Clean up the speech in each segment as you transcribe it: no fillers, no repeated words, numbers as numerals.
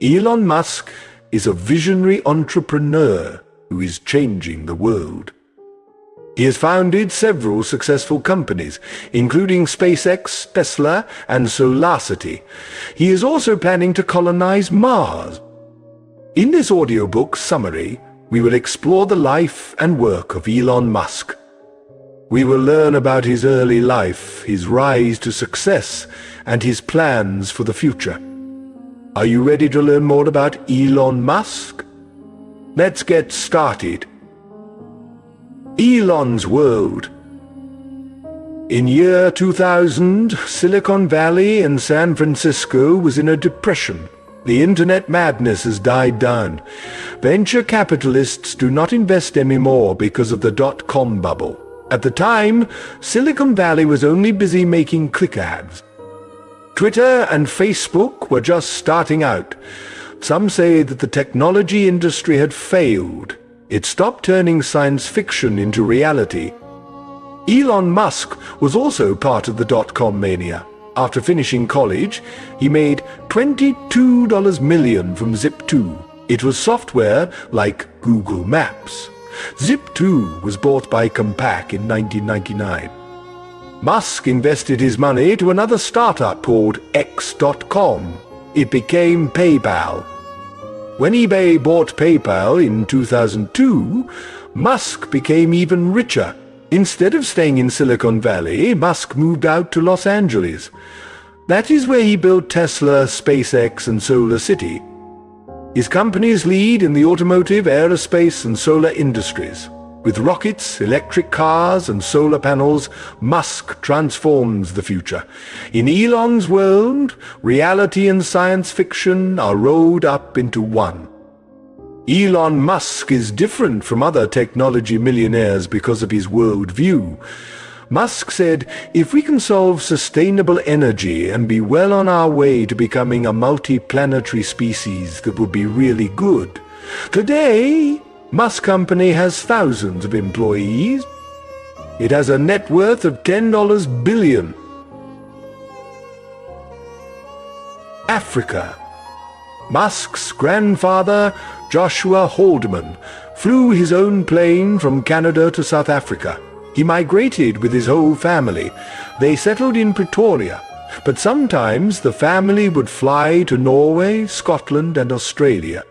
Elon Musk is a visionary entrepreneur who is changing the world. He has founded several successful companies, including SpaceX, Tesla, and SolarCity. He is also planning to colonize Mars. In this audiobook summary, we will explore the life and work of Elon Musk. We will learn about his early life, his rise to success, and his plans for the future. Are you ready to learn more about Elon Musk? Let's get started. Elon's world. In year 2000, Silicon Valley and San Francisco was in a depression. The internet madness has died down. Venture capitalists do not invest anymore because of the dot-com bubble. At the time, Silicon Valley was only busy making click ads. Twitter and Facebook were just starting out. Some say that the technology industry had failed. It stopped turning science fiction into reality. Elon Musk was also part of the dot-com mania. After finishing college, he made $22 million from Zip2. It was software like Google Maps. Zip2 was bought by Compaq in 1999. Musk invested his money to another startup called X.com. It became PayPal. When eBay bought PayPal in 2002, Musk became even richer. Instead of staying in Silicon Valley, Musk moved out to Los Angeles. That is where he built Tesla, SpaceX, and SolarCity. His companies lead in the automotive, aerospace, and solar industries. With rockets, electric cars, and solar panels, Musk transforms the future. In Elon's world, reality and science fiction are rolled up into one. Elon Musk is different from other technology millionaires because of his worldview. Musk said, "If we can solve sustainable energy and be well on our way to becoming a multi-planetary species, that would be really good." Today, Musk Company has thousands of employees. It has a net worth of $10 billion. Africa. Musk's grandfather, Joshua Haldeman, flew his own plane from Canada to South Africa. He migrated with his whole family. They settled in Pretoria, but sometimes the family would fly to Norway, Scotland, and Australia.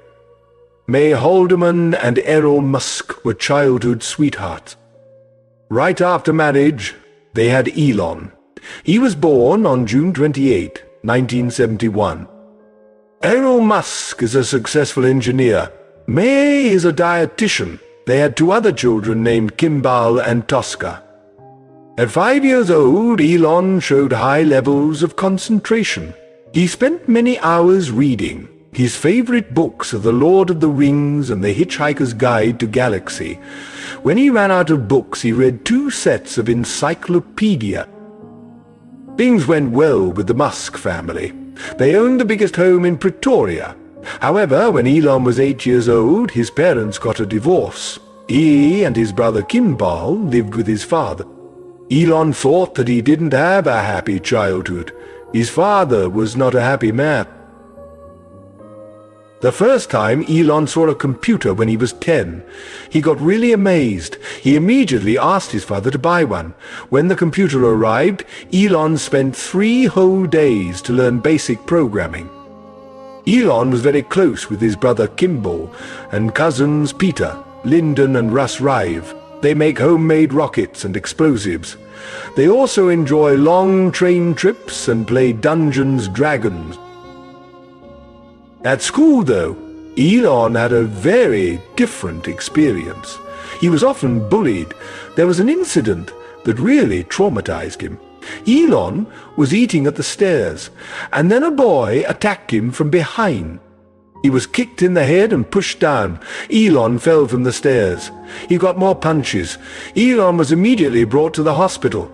May Haldeman and Elon Musk were childhood sweethearts. Right after marriage, they had Elon. He was born on June 28, 1971. Elon Musk is a successful engineer. May is a dietitian. They had two other children named Kimball and Tosca. At 5 years old, Elon showed high levels of concentration. He spent many hours reading. His favorite books are The Lord of the Rings and The Hitchhiker's Guide to Galaxy. When he ran out of books, he read 2 sets of encyclopedia. Things went well with the Musk family. They owned the biggest home in Pretoria. However, when Elon was 8 years old, his parents got a divorce. He and his brother Kimball lived with his father. Elon thought that he didn't have a happy childhood. His father was not a happy man. The first time Elon saw a computer when he was 10, he got really amazed. He immediately asked his father to buy one. When the computer arrived, Elon spent 3 whole days to learn basic programming. Elon was very close with his brother Kimball and cousins Peter, Lyndon, and Russ Rive. They make homemade rockets and explosives. They also enjoy long train trips and play Dungeons & Dragons. At school, though, Elon had a very different experience. He was often bullied. There was an incident that really traumatized him. Elon was eating at the stairs, and then a boy attacked him from behind. He was kicked in the head and pushed down. Elon fell from the stairs. He got more punches. Elon was immediately brought to the hospital.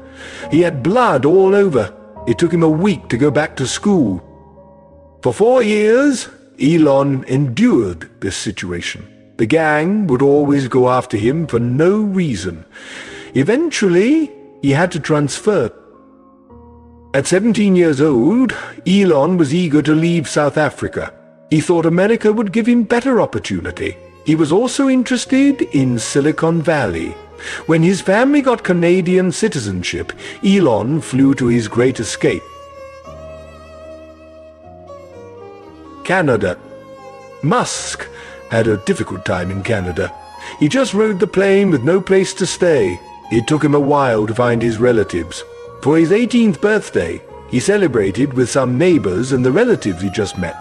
He had blood all over. It took him a week to go back to school. For 4 years, Elon endured this situation. The gang would always go after him for no reason. Eventually, he had to transfer. At 17 years old, Elon was eager to leave South Africa. He thought America would give him better opportunity. He was also interested in Silicon Valley. When his family got Canadian citizenship, Elon flew to his great escape, Canada. Musk had a difficult time in Canada. He just rode the plane with no place to stay. It took him a while to find his relatives. For his 18th birthday, he celebrated with some neighbors and the relatives he just met.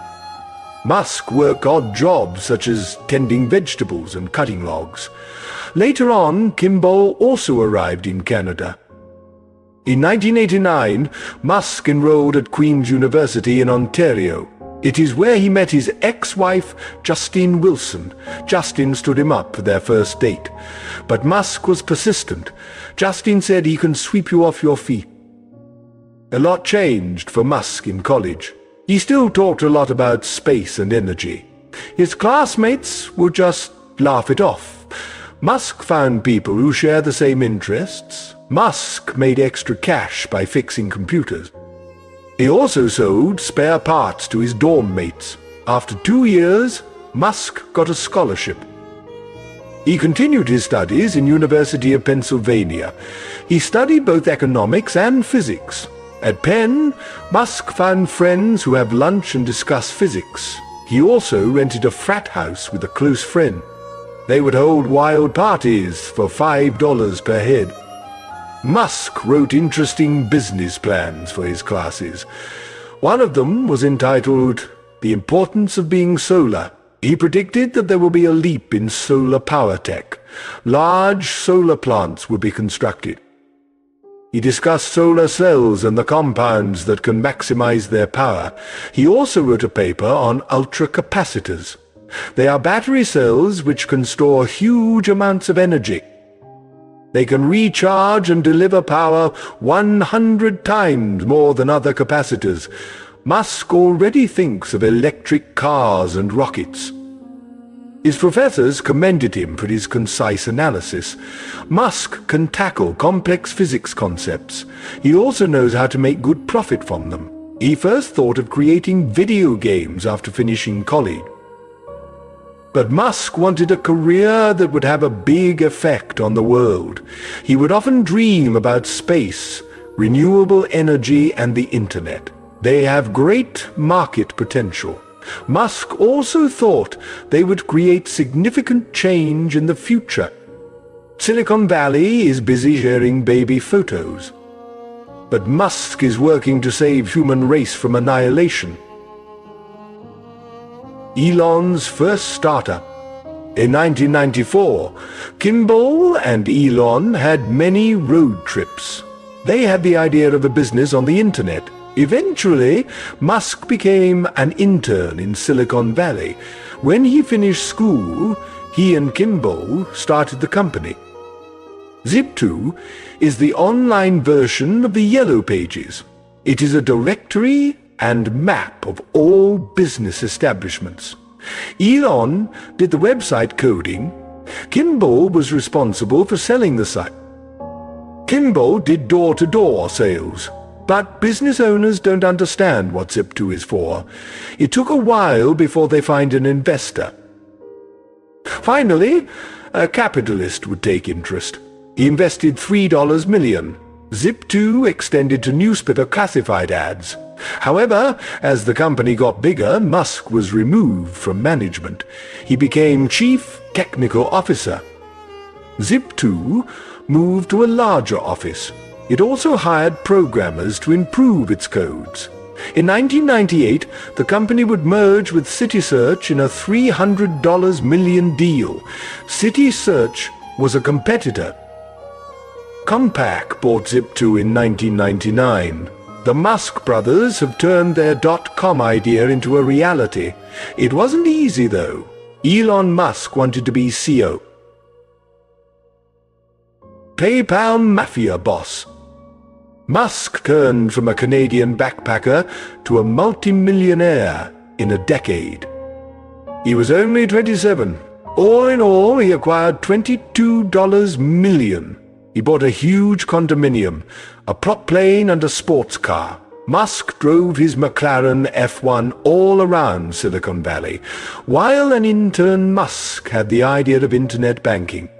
Musk worked odd jobs such as tending vegetables and cutting logs. Later on, Kimball also arrived in Canada. In 1989, Musk enrolled at Queen's University in Ontario. It is where he met his ex-wife, Justine Wilson. Justine stood him up for their first date. But Musk was persistent. Justine said he can sweep you off your feet. A lot changed for Musk in college. He still talked a lot about space and energy. His classmates would just laugh it off. Musk found people who share the same interests. Musk made extra cash by fixing computers. He also sold spare parts to his dorm mates. After 2 years, Musk got a scholarship. He continued his studies in University of Pennsylvania. He studied both economics and physics. At Penn, Musk found friends who have lunch and discuss physics. He also rented a frat house with a close friend. They would hold wild parties for $5 per head. Musk wrote interesting business plans for his classes. One of them was entitled The Importance of Being Solar. He predicted that there will be a leap in solar power tech. Large solar plants will be constructed. He discussed solar cells and the compounds that can maximize their power. He also wrote a paper on ultracapacitors. They are battery cells which can store huge amounts of energy. They can recharge and deliver power 100 times more than other capacitors. Musk already thinks of electric cars and rockets. His professors commended him for his concise analysis. Musk can tackle complex physics concepts. He also knows how to make good profit from them. He first thought of creating video games after finishing college. But Musk wanted a career that would have a big effect on the world. He would often dream about space, renewable energy, and the internet. They have great market potential. Musk also thought they would create significant change in the future. Silicon Valley is busy sharing baby photos. But Musk is working to save human race from annihilation. Elon's first startup. In 1994, Kimball and Elon had many road trips. They had the idea of a business on the internet. Eventually, Musk became an intern in Silicon Valley. When he finished school, he and Kimball started the company. Zip2 is the online version of the Yellow Pages. It is a directory and map of all business establishments. Elon did the website coding. Kimball was responsible for selling the site. Kimball did door-to-door sales. But business owners don't understand what Zip2 is for. It took a while before they find an investor. Finally, a capitalist would take interest. He invested $3 million. Zip2 extended to newspaper classified ads. However, as the company got bigger, Musk was removed from management. He became Chief Technical Officer. Zip2 moved to a larger office. It also hired programmers to improve its codes. In 1998, the company would merge with CitySearch in a $300 million deal. CitySearch was a competitor. Compaq bought Zip2 in 1999. The Musk brothers have turned their .com idea into a reality. It wasn't easy, though. Elon Musk wanted to be CEO. PayPal Mafia boss. Musk turned from a Canadian backpacker to a multimillionaire in a decade. He was only 27. All in all, he acquired $22 million. He bought a huge condominium, a prop plane and a sports car. Musk drove his McLaren F1 all around Silicon Valley, while an intern Musk had the idea of internet banking.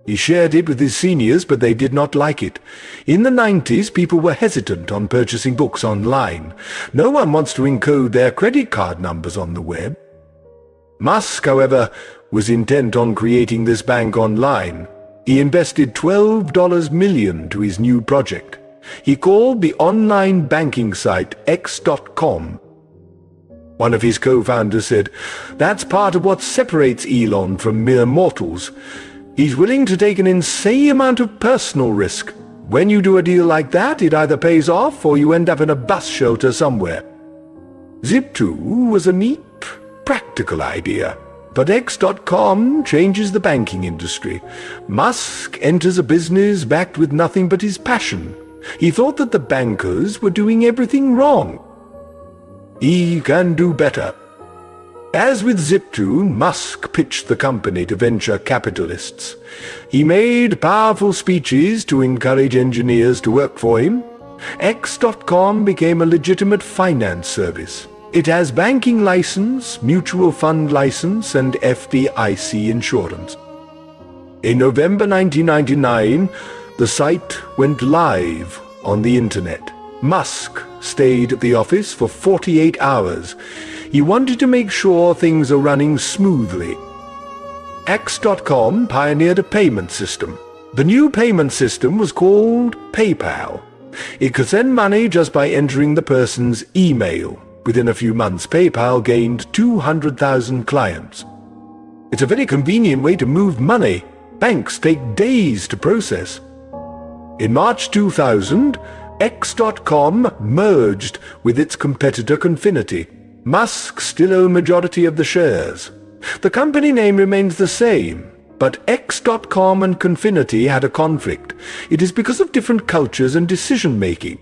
He shared it with his seniors, but they did not like it. In the 90s, people were hesitant on purchasing books online. No one wants to encode their credit card numbers on the web. Musk, however, was intent on creating this bank online. He invested $12 million to his new project. He called the online banking site X.com. One of his co-founders said, "That's part of what separates Elon from mere mortals. He's willing to take an insane amount of personal risk. When you do a deal like that, it either pays off or you end up in a bus shelter somewhere." Zip2 was a neat, practical idea. But X.com changes the banking industry. Musk enters a business backed with nothing but his passion. He thought that the bankers were doing everything wrong. He can do better. As with Zip2, Musk pitched the company to venture capitalists. He made powerful speeches to encourage engineers to work for him. X.com became a legitimate finance service. It has banking license, mutual fund license, and FDIC insurance. In November 1999, the site went live on the internet. Musk stayed at the office for 48 hours. He wanted to make sure things are running smoothly. X.com pioneered a payment system. The new payment system was called PayPal. It could send money just by entering the person's email. Within a few months, PayPal gained 200,000 clients. It's a very convenient way to move money. Banks take days to process. In March 2000, X.com merged with its competitor Confinity. Musk still owns majority of the shares. The company name remains the same, but X.com and Confinity had a conflict. It is because of different cultures and decision-making.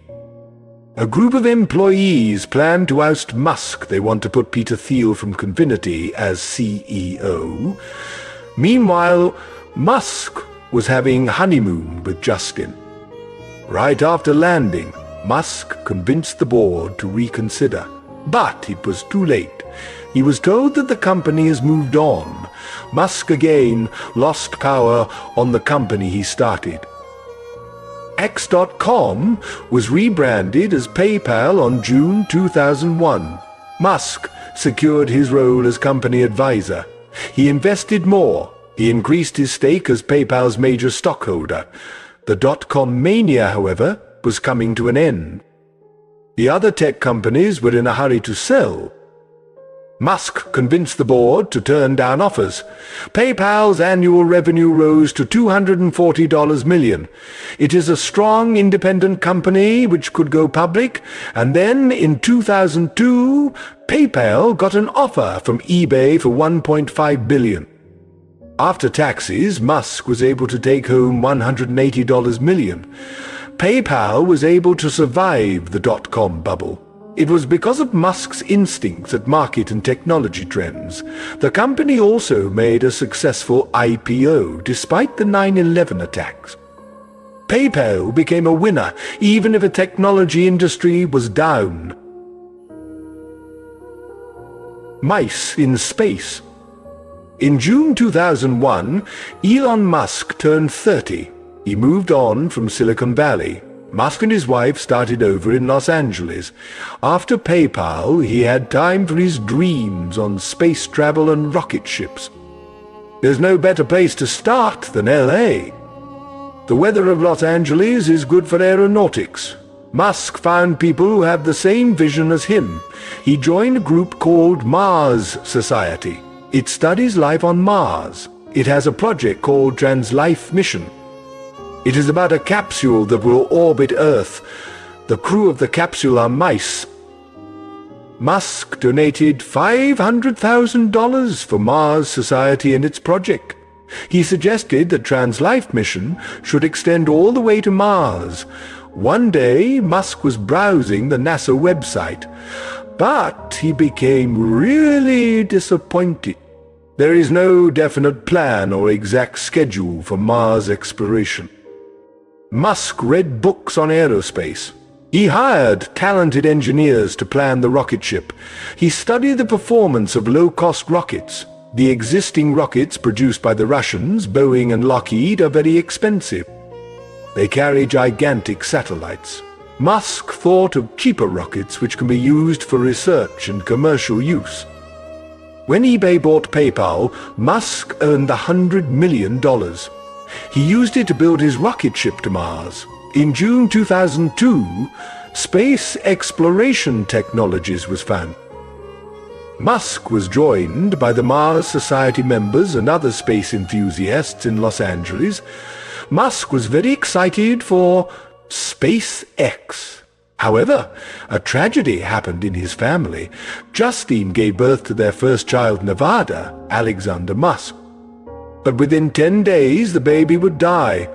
A group of employees plan to oust Musk. They want to put Peter Thiel from Confinity as CEO. Meanwhile, Musk was having honeymoon with Justin. Right after landing, Musk convinced the board to reconsider. But it was too late. He was told that the company has moved on. Musk again lost power on the company he started. X.com was rebranded as PayPal on June 2001. Musk secured his role as company advisor. He invested more. He increased his stake as PayPal's major stockholder. The dot-com mania, however, was coming to an end. The other tech companies were in a hurry to sell. Musk convinced the board to turn down offers. PayPal's annual revenue rose to $240 million. It is a strong, independent company which could go public, and then in 2002, PayPal got an offer from eBay for $1.5 billion. After taxes, Musk was able to take home $180 million. PayPal was able to survive the dot-com bubble. It was because of Musk's instincts at market and technology trends. The company also made a successful IPO despite the 9/11 attacks. PayPal became a winner even if the technology industry was down. Mice in space. In June 2001, Elon Musk turned 30. He moved on from Silicon Valley. Musk and his wife started over in Los Angeles. After PayPal, he had time for his dreams on space travel and rocket ships. There's no better place to start than LA. The weather of Los Angeles is good for aeronautics. Musk found people who have the same vision as him. He joined a group called Mars Society. It studies life on Mars. It has a project called Translife Mission. It is about a capsule that will orbit Earth. The crew of the capsule are mice. Musk donated $500,000 for Mars Society and its project. He suggested the Translife mission should extend all the way to Mars. One day, Musk was browsing the NASA website, but he became really disappointed. There is no definite plan or exact schedule for Mars exploration. Musk read books on aerospace. He hired talented engineers to plan the rocket ship. He studied the performance of low-cost rockets. The existing rockets produced by the Russians, Boeing and Lockheed, are very expensive. They carry gigantic satellites. Musk thought of cheaper rockets which can be used for research and commercial use. When eBay bought PayPal, Musk earned $100 million. He used it to build his rocket ship to Mars. In June 2002, Space Exploration Technologies was founded. Musk was joined by the Mars Society members and other space enthusiasts in Los Angeles. Musk was very excited for SpaceX. However, a tragedy happened in his family. Justine gave birth to their first child, Nevada, Alexander Musk. But within 10 days, the baby would die.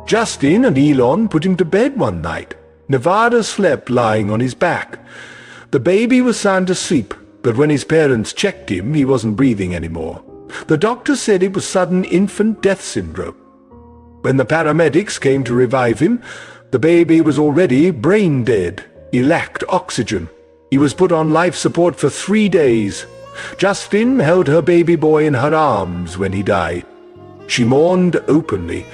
Justine and Elon put him to bed one night. Nevada slept lying on his back. The baby was sound asleep, but when his parents checked him, he wasn't breathing anymore. The doctor said it was sudden infant death syndrome. When the paramedics came to revive him, the baby was already brain dead. He lacked oxygen. He was put on life support for 3 days. Justine held her baby boy in her arms when he died. She mourned openly,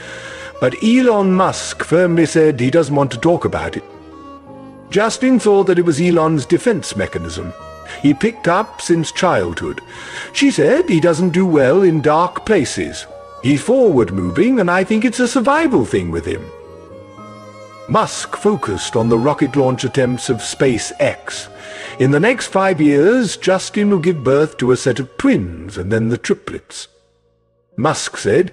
but Elon Musk firmly said he doesn't want to talk about it. Justine thought that it was Elon's defense mechanism. He picked up since childhood. She said he doesn't do well in dark places. He's forward-moving, and I think it's a survival thing with him. Musk focused on the rocket launch attempts of SpaceX. In the next 5 years, Justine will give birth to a set of twins, and then the triplets. Musk said,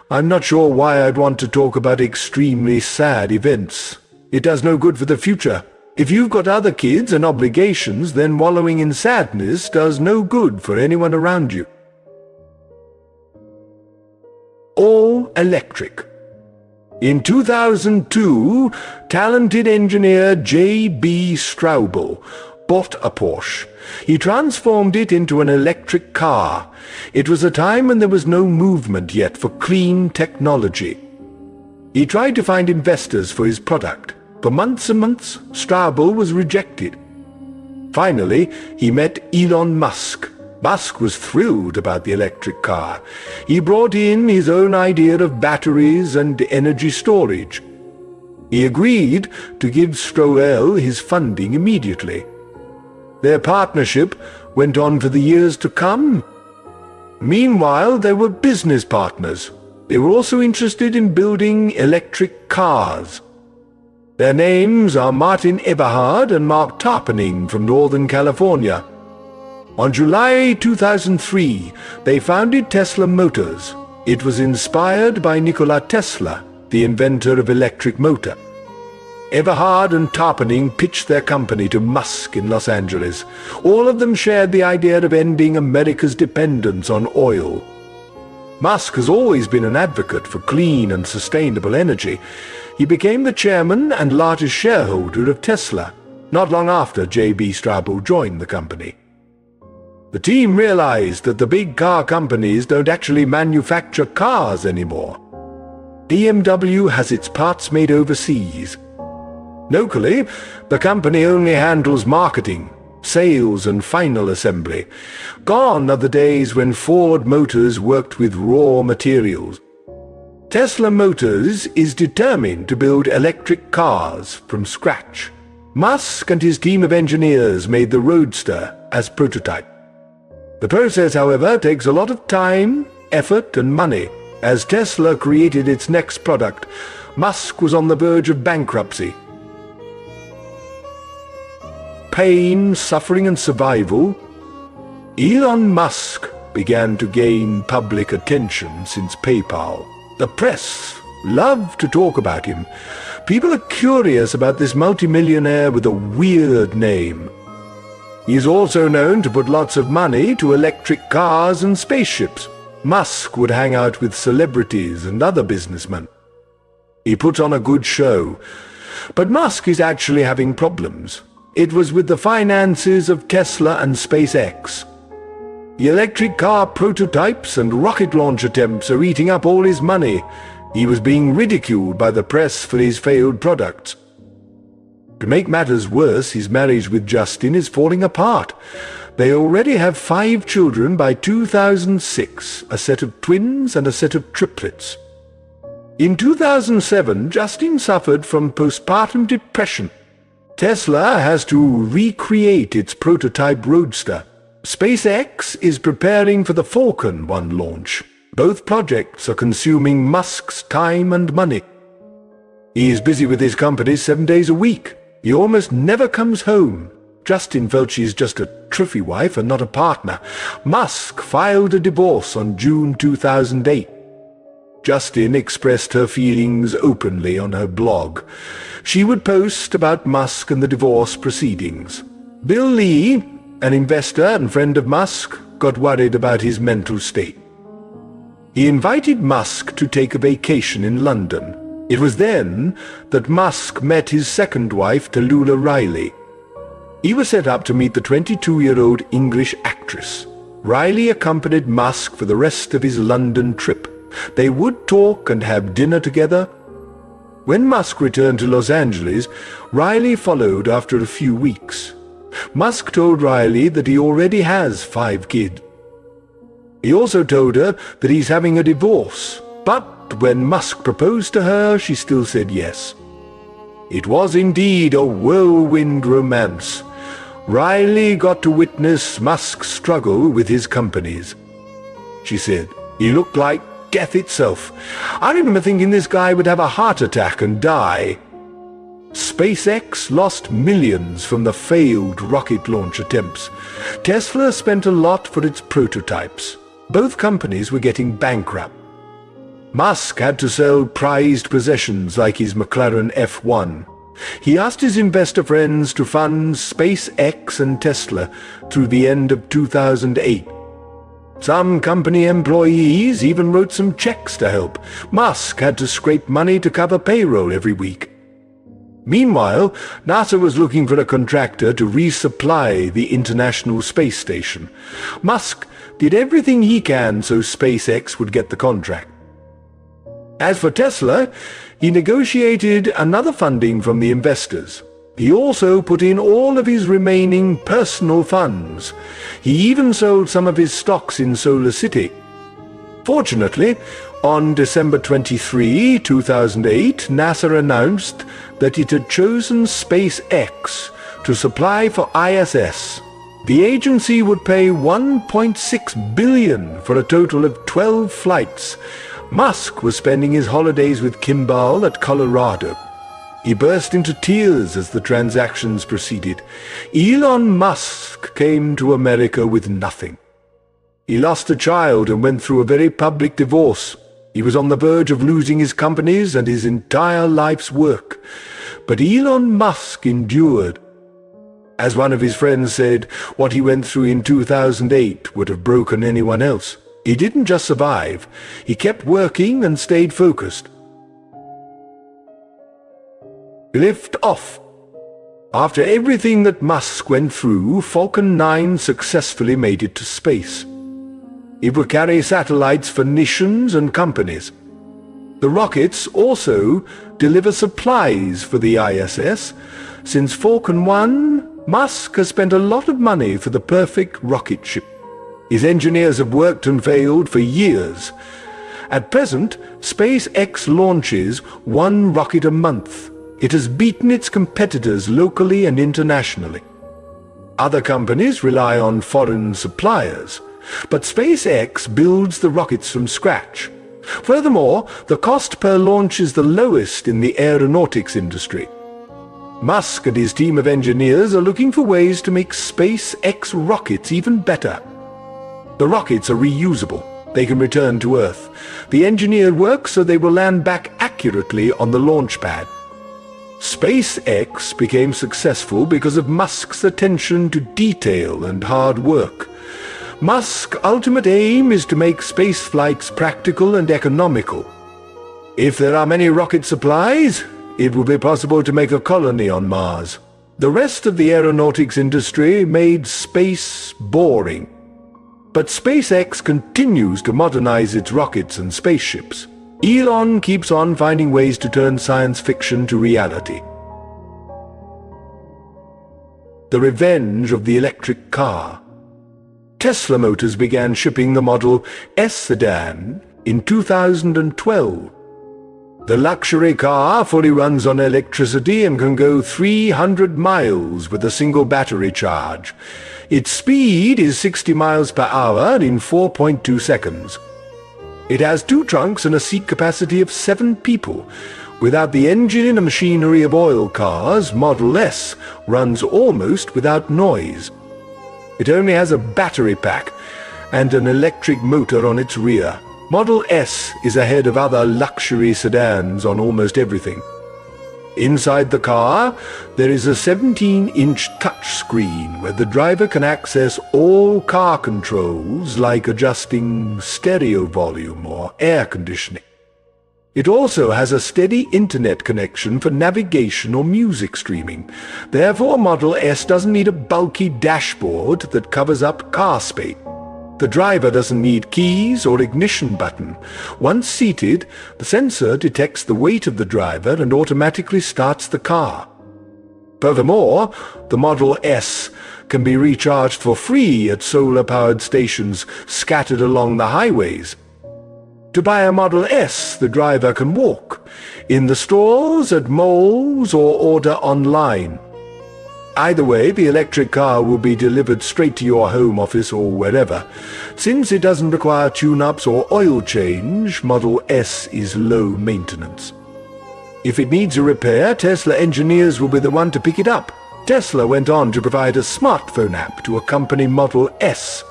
"I'm not sure why I'd want to talk about extremely sad events. It does no good for the future. If you've got other kids and obligations, then wallowing in sadness does no good for anyone around you." All electric. In 2002, talented engineer J.B. Straubel bought a Porsche. He transformed it into an electric car. It was a time when there was no movement yet for clean technology. He tried to find investors for his product. For months and months, Straubel was rejected. Finally, he met Elon Musk. Musk was thrilled about the electric car. He brought in his own idea of batteries and energy storage. He agreed to give Straubel his funding immediately. Their partnership went on for the years to come. Meanwhile, they were business partners. They were also interested in building electric cars. Their names are Martin Eberhard and Mark Tarpenning from Northern California. On July 2003, they founded Tesla Motors. It was inspired by Nikola Tesla, the inventor of electric motor. Eberhard and Tarpenning pitched their company to Musk in Los Angeles. All of them shared the idea of ending America's dependence on oil. Musk has always been an advocate for clean and sustainable energy. He became the chairman and largest shareholder of Tesla, not long after J.B. Straubel joined the company. The team realized that the big car companies don't actually manufacture cars anymore. BMW has its parts made overseas. Locally, the company only handles marketing, sales and final assembly. Gone are the days when Ford Motors worked with raw materials. Tesla Motors is determined to build electric cars from scratch. Musk and his team of engineers made the Roadster as prototype. The process, however, takes a lot of time, effort and money. As Tesla created its next product, Musk was on the verge of bankruptcy. Pain, suffering and survival. Elon Musk began to gain public attention since PayPal. The press love to talk about him. People are curious about this multimillionaire with a weird name. He is also known to put lots of money to electric cars and spaceships. Musk would hang out with celebrities and other businessmen. He put on a good show. But Musk is actually having problems. It was with the finances of Tesla and SpaceX. The electric car prototypes and rocket launch attempts are eating up all his money. He was being ridiculed by the press for his failed products. To make matters worse, his marriage with Justin is falling apart. They already have 5 children by 2006, a set of twins and a set of triplets. In 2007, Justin suffered from postpartum depression. Tesla has to recreate its prototype roadster. SpaceX is preparing for the Falcon 1 launch. Both projects are consuming Musk's time and money. He is busy with his company 7 days a week. He almost never comes home. Justin felt she's just a trophy wife and not a partner. Musk filed a divorce on June 2008. Justin expressed her feelings openly on her blog. She would post about Musk and the divorce proceedings. Bill Lee, an investor and friend of Musk, got worried about his mental state. He invited Musk to take a vacation in London. It was then that Musk met his second wife, Tallulah Riley. He was set up to meet the 22-year-old English actress. Riley accompanied Musk for the rest of his London trip. They would talk and have dinner together. When Musk returned to Los Angeles, Riley followed after a few weeks. Musk told Riley that he already has 5 kids. He also told her that he's having a divorce, but when Musk proposed to her, she still said yes. It was indeed a whirlwind romance. Riley got to witness Musk's struggle with his companies. She said, "He looked like death itself. I remember thinking this guy would have a heart attack and die." SpaceX lost millions from the failed rocket launch attempts. Tesla spent a lot for its prototypes. Both companies were getting bankrupt. Musk had to sell prized possessions like his McLaren F1. He asked his investor friends to fund SpaceX and Tesla through the end of 2008. Some company employees even wrote some checks to help. Musk had to scrape money to cover payroll every week. Meanwhile, NASA was looking for a contractor to resupply the International Space Station. Musk did everything he can so SpaceX would get the contract. As for Tesla, he negotiated another funding from the investors. He also put in all of his remaining personal funds. He even sold some of his stocks in Solar City. Fortunately, on December 23, 2008, NASA announced that it had chosen SpaceX to supply for ISS. The agency would pay $1.6 billion for a total of 12 flights. Musk was spending his holidays with Kimball at Colorado. He burst into tears as the transactions proceeded. Elon Musk came to America with nothing. He lost a child and went through a very public divorce. He was on the verge of losing his companies and his entire life's work. But Elon Musk endured. As one of his friends said, what he went through in 2008 would have broken anyone else. He didn't just survive, he kept working and stayed focused. Lift off. After everything that Musk went through, Falcon 9 successfully made it to space. It would carry satellites for nations and companies. The rockets also deliver supplies for the ISS. Since Falcon 1, Musk has spent a lot of money for the perfect rocket ship. His engineers have worked and failed for years. At present, SpaceX launches 1 rocket a month. It has beaten its competitors locally and internationally. Other companies rely on foreign suppliers, but SpaceX builds the rockets from scratch. Furthermore, the cost per launch is the lowest in the aeronautics industry. Musk and his team of engineers are looking for ways to make SpaceX rockets even better. The rockets are reusable. They can return to Earth. The engineered work so they will land back accurately on the launch pad. SpaceX became successful because of Musk's attention to detail and hard work. Musk's ultimate aim is to make space flights practical and economical. If there are many rocket supplies, it will be possible to make a colony on Mars. The rest of the aeronautics industry made space boring. But SpaceX continues to modernize its rockets and spaceships. Elon keeps on finding ways to turn science fiction to reality. the revenge of the electric car. Tesla Motors began shipping the Model S sedan in 2012. The luxury car fully runs on electricity and can go 300 miles with a single battery charge. Its speed is 60 miles per hour in 4.2 seconds. It has 2 trunks and a seat capacity of 7 people. Without the engine and machinery of oil cars, Model S runs almost without noise. It only has a battery pack and an electric motor on its rear. Model S is ahead of other luxury sedans on almost everything. Inside the car, there is a 17-inch touchscreen where the driver can access all car controls like adjusting stereo volume or air conditioning. It also has a steady internet connection for navigation or music streaming. Therefore, Model S doesn't need a bulky dashboard that covers up car space. The driver doesn't need keys or ignition button. Once seated, the sensor detects the weight of the driver and automatically starts the car. Furthermore, the Model S can be recharged for free at solar-powered stations scattered along the highways. To buy a Model S, the driver can walk in the stores, at malls, or order online. Either way, the electric car will be delivered straight to your home office or wherever. Since it doesn't require tune-ups or oil change, Model S is low maintenance. If it needs a repair, Tesla engineers will be the one to pick it up. Tesla went on to provide a smartphone app to accompany Model S.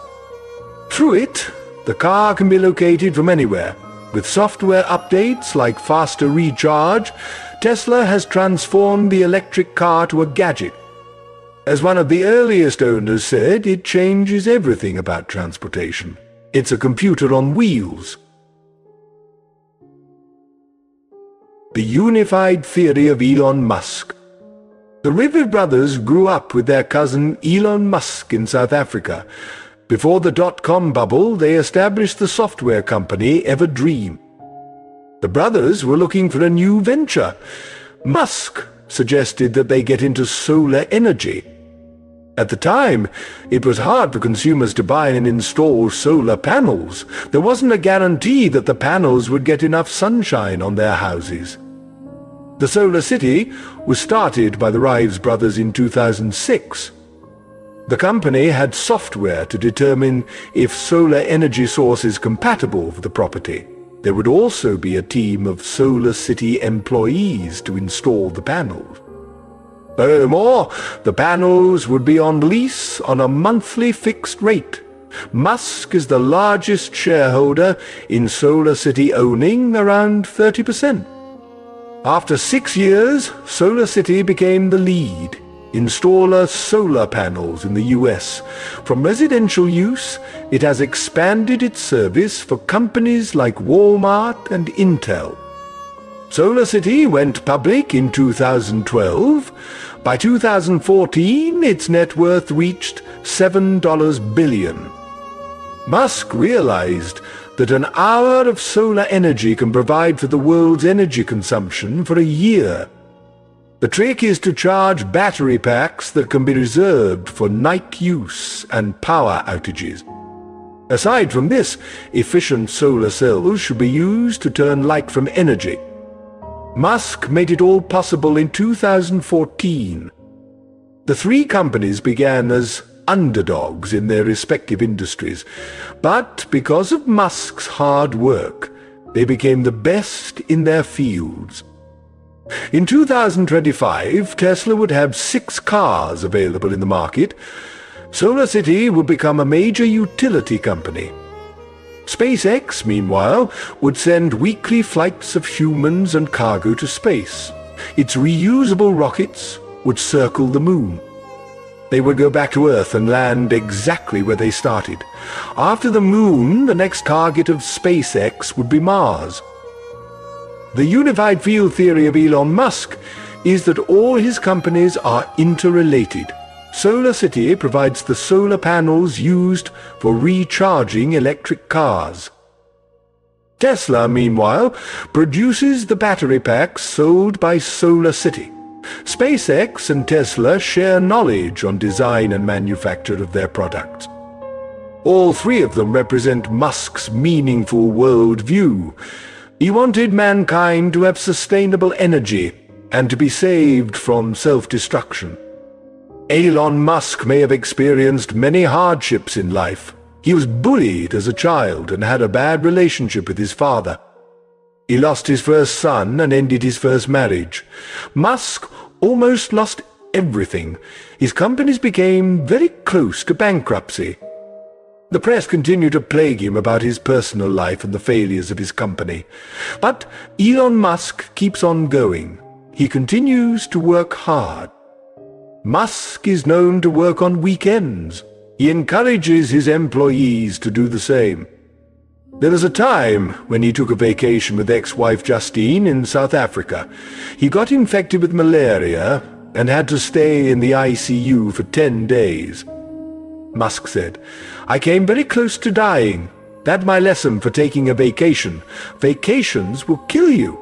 Through it, the car can be located from anywhere. With software updates like faster recharge, Tesla has transformed the electric car to a gadget. As one of the earliest owners said, it changes everything about transportation. It's a computer on wheels. The unified theory of Elon Musk. The River brothers grew up with their cousin Elon Musk in South Africa. Before the dot-com bubble, they established the software company Everdream. The brothers were looking for a new venture. Musk suggested that they get into solar energy. At the time, it was hard for consumers to buy and install solar panels. There wasn't a guarantee that the panels would get enough sunshine on their houses. The Solar City was started by the Rives brothers in 2006. The company had software to determine if solar energy source is compatible for the property. There would also be a team of Solar City employees to install the panels. Furthermore, the panels would be on lease on a monthly fixed rate. Musk is the largest shareholder in Solar City, owning around 30%. After 6 years, Solar City became the lead installer solar panels in the US. From residential use, it has expanded its service for companies like Walmart and Intel. Solar City went public in 2012. By 2014, its net worth reached $7 billion. Musk realized that an hour of solar energy can provide for the world's energy consumption for a year. The trick is to charge battery packs that can be reserved for night use and power outages. Aside from this, efficient solar cells should be used to turn light from energy. Musk made it all possible in 2014. The 3 companies began as underdogs in their respective industries, but because of Musk's hard work, they became the best in their fields. In 2025, Tesla would have 6 cars available in the market. Solar City would become a major utility company. SpaceX, meanwhile, would send weekly flights of humans and cargo to space. Its reusable rockets would circle the moon. They would go back to Earth and land exactly where they started. After the moon, the next target of SpaceX would be Mars. The unified field theory of Elon Musk is that all his companies are interrelated. Solar City provides the solar panels used for recharging electric cars. Tesla, meanwhile, produces the battery packs sold by Solar City. SpaceX and Tesla share knowledge on design and manufacture of their products. All three of them represent Musk's meaningful worldview. He wanted mankind to have sustainable energy and to be saved from self-destruction. Elon Musk may have experienced many hardships in life. He was bullied as a child and had a bad relationship with his father. He lost his first son and ended his first marriage. Musk almost lost everything. His companies became very close to bankruptcy. The press continued to plague him about his personal life and the failures of his company. But Elon Musk keeps on going. He continues to work hard. Musk is known to work on weekends. He encourages his employees to do the same. There was a time when he took a vacation with ex-wife Justine in South Africa. He got infected with malaria and had to stay in the ICU for 10 days. Musk said, "I came very close to dying. That's my lesson for taking a vacation. Vacations will kill you."